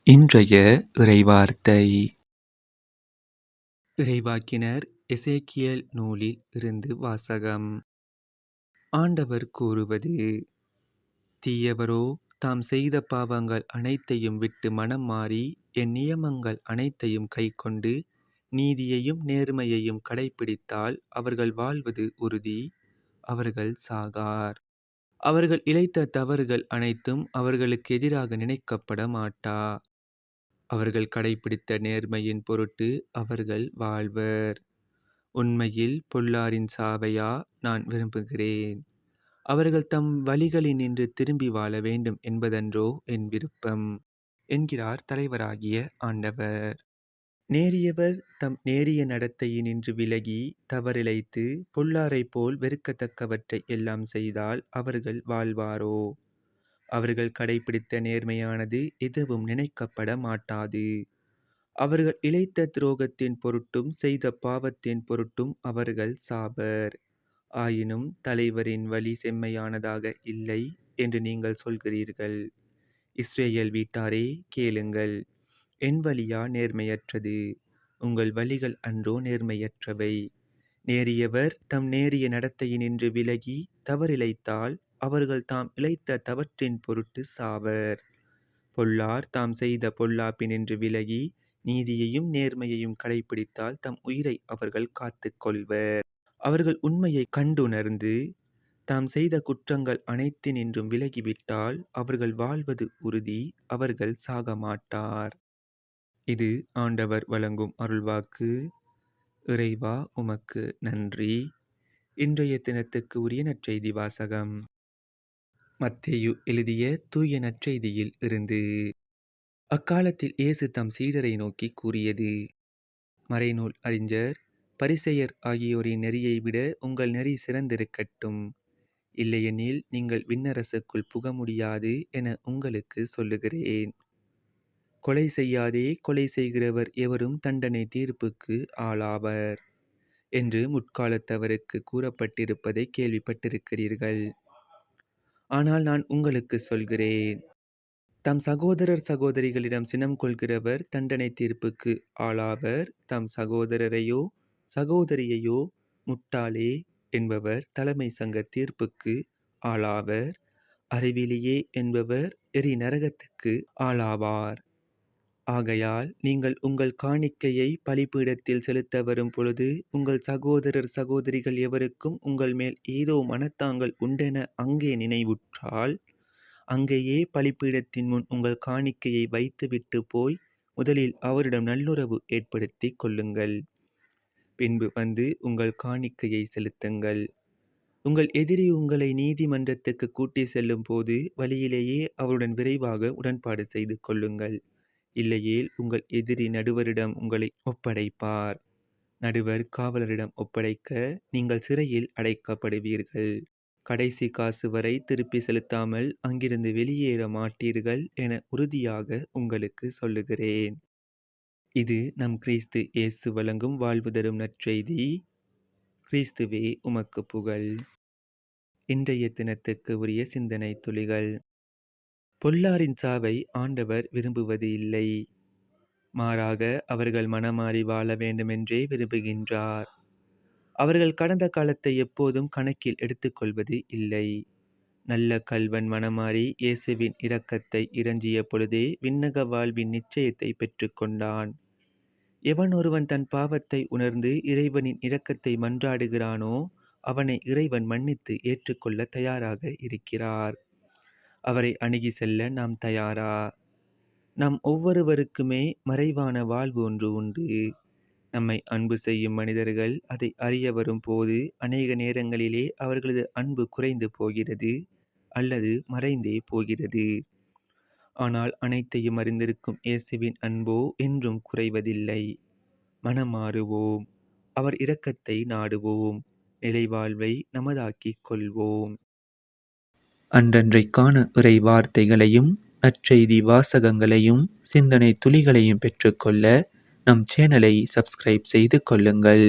இன்றைய இறைவார்த்தை இறைவாக்கினர் எசேக்கியேல் நூலில் இருந்து வாசகம். ஆண்டவர் கூறுவது: தீயவரோ தாம் செய்த பாவங்கள் அனைத்தையும் விட்டு மனம் மாறி என் நியமங்கள் அனைத்தையும் கைக்கொண்டு நீதியையும் நேர்மையையும் கடைப்பிடித்தால் அவர்கள் வாழ்வது உறுதி, அவர்கள் சாகார். அவர்கள் இழைத்த தவறுகள் அனைத்தும் அவர்களுக்கு எதிராக நினைக்கப்பட மாட்டா. அவர்கள் கடைப்பிடித்த நேர்மையின் பொருட்டு அவர்கள் வாழ்வர். உண்மையில் பொல்லாரின் சாவையா நான் விரும்புகிறேன். அவர்கள் தம் வழிகளினின்று திரும்பி வாழ வேண்டும் என்பதன்றோ என் விருப்பம், என்கிறார் தலைவராகிய ஆண்டவர். நேரியவர் தம் நேரிய நடத்தையினின்று விலகி தவறிழைத்து பொல்லாரைப் போல் வெறுக்கத்தக்கவற்றை எல்லாம் செய்தால் அவர்கள் வாழ்வாரோ? அவர்கள் கடைப்பிடித்த நேர்மையானது எதுவும் நினைக்கப்பட மாட்டாது. அவர்கள் இழைத்த துரோகத்தின் பொருட்டும் செய்த பாவத்தின் பொருட்டும் அவர்கள் சாவர். ஆயினும் தலைவரின் வழி செம்மையானதாக இல்லை என்று நீங்கள் சொல்கிறீர்கள். இஸ்ரேல் வீட்டாரே, கேளுங்கள். என் வழியா நேர்மையற்றது? உங்கள் வழிகள் அன்றோ நேர்மையற்றவை? நேரியவர் தம் நேரிய நடத்தையினின்று விலகி தவறிழைத்தால் அவர்கள் தாம் இழைத்த தவற்றின் பொருட்டு சாவர். பொல்லார் தாம் செய்த பொல்லாப்பினின்று விலகி நீதியையும் நேர்மையையும் கடைப்பிடித்தால் தம் உயிரை அவர்கள் காத்து கொள்வர். அவர்கள் உண்மையை கண்டுணர்ந்து தாம் செய்த குற்றங்கள் அனைத்தினின்றும் விலகிவிட்டால் அவர்கள் வாழ்வது உறுதி, அவர்கள் சாக மாட்டார். இது ஆண்டவர் வழங்கும் அருள்வாக்கு. இறைவா, உமக்கு நன்றி. இன்றைய தினத்துக்கு உரிய நற்செய்தி வாசகம். மத்தேயு எழுதிய தூய நற்செய்தியில் இருந்து. அக்காலத்தில் இயேசு தம் சீடரை நோக்கி கூறியது: மறைநூல் அறிஞர், பரிசேயர் ஆகியோரின் நெறியை விட உங்கள் நெறி சிறந்திருக்கட்டும். இல்லையெனில் நீங்கள் விண்ணரசுக்குள் புக முடியாது என உங்களுக்கு சொல்லுகிறேன். கொலை செய்யாதே, கொலை செய்கிறவர் எவரும் தண்டனை தீர்ப்புக்கு ஆளாவர் என்று முற்காலத்தவருக்கு கூறப்பட்டிருப்பதை கேள்விப்பட்டிருக்கிறீர்கள். ஆனால் நான் உங்களுக்கு சொல்கிறேன், தம் சகோதரர் சகோதரிகளிடம் சினம் கொள்கிறவர் தண்டனை தீர்ப்புக்கு ஆளாவர். தம் சகோதரரையோ சகோதரியையோ முட்டாளே என்பவர் தலைமை சங்க தீர்ப்புக்கு ஆளாவர். அறிவிலியே என்பவர் எரி நரகத்துக்கு ஆளாவார். ஆகையால் நீங்கள் உங்கள் காணிக்கையை பலிபீடத்தில் செலுத்த வரும் பொழுது உங்கள் சகோதரர் சகோதரிகள் எவருக்கும் உங்கள் மேல் ஏதோ மனத்தாங்கல் உண்டென அங்கே நினைவுற்றால் அங்கேயே பலிபீடத்தின் முன் உங்கள் காணிக்கையை வைத்துவிட்டு போய் முதலில் அவரிடம் நல்லுறவு ஏற்படுத்தி கொள்ளுங்கள். பின்பு வந்து உங்கள் காணிக்கையை செலுத்துங்கள். உங்கள் எதிரி உங்களை நீதிமன்றத்துக்கு கூட்டி செல்லும் போது வழியிலேயே அவருடன் விரைவாக உடன்பாடு செய்து கொள்ளுங்கள். இல்லையேல் உங்கள் எதிரி நடுவரிடம் உங்களை ஒப்படைப்பார். நடுவர் காவலரிடம் ஒப்படைக்க நீங்கள் சிறையில் அடைக்கப்படுவீர்கள். கடைசி காசு வரை திருப்பி செலுத்தாமல் அங்கிருந்து வெளியேற மாட்டீர்கள் என உறுதியாக உங்களுக்கு சொல்லுகிறேன். இது நம் கிறிஸ்து இயேசு வழங்கும் வாழ்வு தரும் நற்செய்தி. கிறிஸ்துவே, உமக்கு புகழ். இன்றைய தினத்துக்கு உரிய சிந்தனை துளிகள். பொல்லாரின் சாவை ஆண்டவர் விரும்புவது இல்லை. மாறாக அவர்கள் மனமாறி வாழ வேண்டுமென்றே விரும்புகின்றார். அவர்கள் கடந்த காலத்தை எப்போதும் கணக்கில் எடுத்துக்கொள்வது இல்லை. நல்ல கள்வன் மனமாறி இயேசுவின் இரக்கத்தை இறைஞ்சிய பொழுதே விண்ணக வாழ்வின் நிச்சயத்தை பெற்றுக்கொண்டான். எவன் ஒருவன் தன் பாவத்தை உணர்ந்து இறைவனின் இரக்கத்தை மன்றாடுகிறானோ அவனை இறைவன் மன்னித்து ஏற்றுக்கொள்ள தயாராக இருக்கிறார். அவரை அணுகி செல்ல நாம் தயாரா? நாம் ஒவ்வொருவருக்குமே மறைவான வாழ்வு ஒன்று உண்டு. நம்மை அன்பு செய்யும் மனிதர்கள் அதை அறிய வரும் போது அநேக நேரங்களிலே அவர்களது அன்பு குறைந்து போகிறது அல்லது மறைந்தே போகிறது. ஆனால் அனைத்தையும் அறிந்திருக்கும் இயேசுவின் அன்போ என்றும் குறைவதில்லை. மனமாறுவோம், அவர் இரக்கத்தை நாடுவோம், நிலைவாழ்வை நமதாக்கிக் கொள்வோம். அன்றன்றைக்கான இறை வார்த்தைகளையும் நற்செய்தி வாசகங்களையும் சிந்தனை துளிகளையும் பெற்றுக்கொள்ள நம் சேனலை சப்ஸ்கிரைப் செய்து கொள்ளுங்கள்.